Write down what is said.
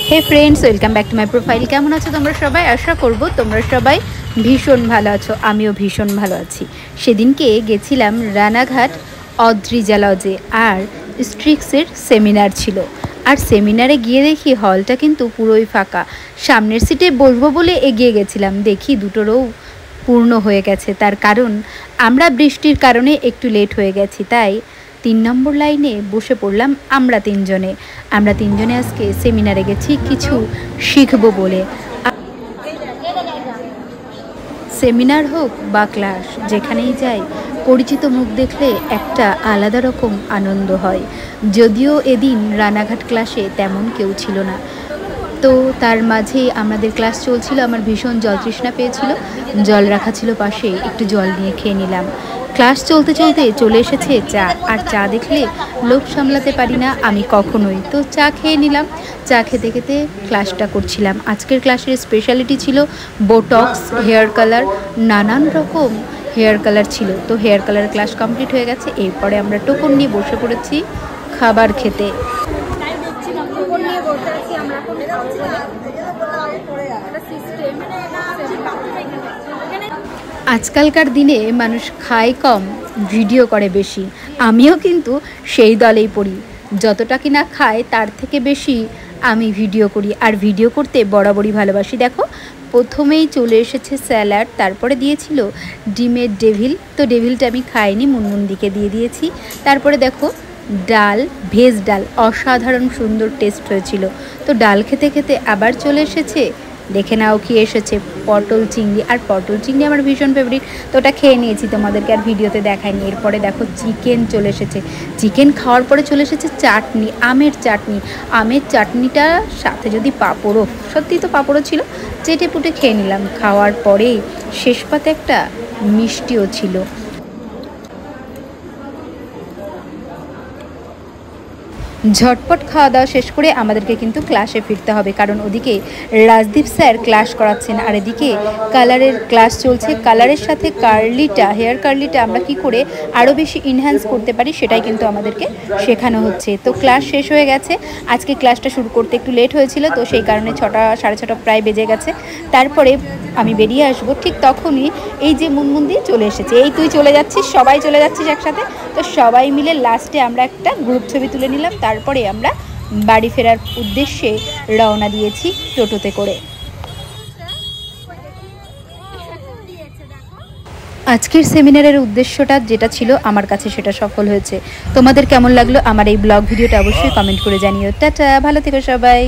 Hey friends, welcome back to my profile. কেমন আছো তোমরা সবাই? আশা করব তোমরা সবাই ভীষণ ভালো আছো। আমিও ভীষণ ভালো আছি। সেদিনকে গেছিলাম রানাঘাট অদ্রিজা লজে, আর স্ট্রিক্সের সেমিনার ছিল। আর সেমিনারে গিয়ে দেখি হলটা কিন্তু পুরোই ফাঁকা। সামনের সিটে বসবো বলে এগিয়ে গেছিলাম, দেখি দুটোরও পূর্ণ হয়ে গেছে। তার কারণ আমরা বৃষ্টির কারণে একটু লেট হয়ে গেছি, তাই 3 নম্বর লাইনে বসে পড়লাম আমরা তিনজনে আজকে সেমিনারে গেছি কিছু শিখবো বলে। সেমিনার হোক বা ক্লাস, যেখানেই যাই পরিচিত মুখ দেখলে একটা আলাদা রকম আনন্দ হয়। যদিও এদিন রানাঘাট ক্লাসে তেমন কেউ ছিল না, তো তার মাঝেই আমাদের ক্লাস চলছিল। আমার ভীষণ জল তৃষ্ণা পেয়েছিল, জল রাখা ছিল পাশে, একটু জল নিয়ে খেয়ে নিলাম। ক্লাস চলতে চলতে চলে এসেছে চা, আর চা দেখলে লোভ সামলাতে পারি না আমি কখনোই। তো চা খেয়ে নিলাম। চা খেতে খেতে ক্লাসটা করছিলাম। আজকের ক্লাসের স্পেশালিটি ছিল বোটক্স, হেয়ার কালার, নানান রকম হেয়ার কালার ছিল। তো হেয়ার কালার ক্লাস কমপ্লিট হয়ে গেছে। এরপরে আমরা টোকন নিয়ে বসে পড়েছি খাবার খেতে। আজকালকার দিনে মানুষ খায় কম, ভিডিও করে বেশি। আমিও কিন্তু সেই দলেই পড়ি। যতটা কিনা খায় তার থেকে বেশি আমি ভিডিও করি, আর ভিডিও করতে বরাবরই ভালোবাসি। দেখো, প্রথমেই চলে এসেছে স্যালাড, তারপরে দিয়েছিল ডিমের ডেভিল। তো ডেভিলটা আমি খাইনি, মুনমুনদিকে দিয়ে দিয়েছি। তারপরে দেখো ডাল, ভেজ ডাল, অসাধারণ সুন্দর টেস্ট হয়েছিল। তো ডাল খেতে খেতে আবার চলে এসেছে, দেখে নাও কি এসেছে, পটল চিংড়ি। আর পটল চিংড়ি আমার ভীষণ ফেভারিট, তো ওটা খেয়ে নিয়েছি, তোমাদেরকে আর ভিডিওতে দেখাইনি। এরপরে দেখো চিকেন চলে এসেছে। চিকেন খাওয়ার পরে চলে এসেছে চাটনি, আমের চাটনি। আমের চাটনিটা সাথে যদি পাঁপড়ও, সত্যি তো পাঁপড়ও ছিল, চেটে পুটে খেয়ে নিলাম। খাওয়ার পরে শেষ পাতে একটা মিষ্টিও ছিল। ঝটপট খাওয়া দাওয়া শেষ করে আমাদেরকে কিন্তু ক্লাসে ফিরতে হবে, কারণ ওদিকে রাজদীপ স্যার ক্লাস করাচ্ছেন, আর এদিকে কালারের ক্লাস চলছে। কালারের সাথে হেয়ার কার্লিটা আমরা কি করে আরও বেশি ইনহ্যান্স করতে পারি সেটাই কিন্তু আমাদেরকে শেখানো হচ্ছে। তো ক্লাস শেষ হয়ে গেছে। আজকে ক্লাসটা শুরু করতে একটু লেট হয়েছিল, তো সেই কারণে 6টা সাড়ে 6টা প্রায় বেজে গেছে। তারপরে আমি বেরিয়ে আসবো, ঠিক তখনই এই যে মুনমুন্দি চলে এসেছে। এই তুই চলে যাচ্ছিস, সবাই চলে যাচ্ছিস একসাথে। তো সবাই মিলে লাস্টে আমরা একটা গ্রুপ ছবি তুলে নিলাম। তারপরে আমরা বাড়ি ফেরার উদ্দেশ্যে রওনা দিয়েছি টোটোতে করে। আজকের সেমিনারের উদ্দেশ্যটা যেটা ছিল আমার কাছে সেটা সফল হয়েছে। তোমাদের কেমন লাগলো আমার এই ব্লগ ভিডিওটা অবশ্যই কমেন্ট করে জানিও। টাটা, ভালো থেকো সবাই।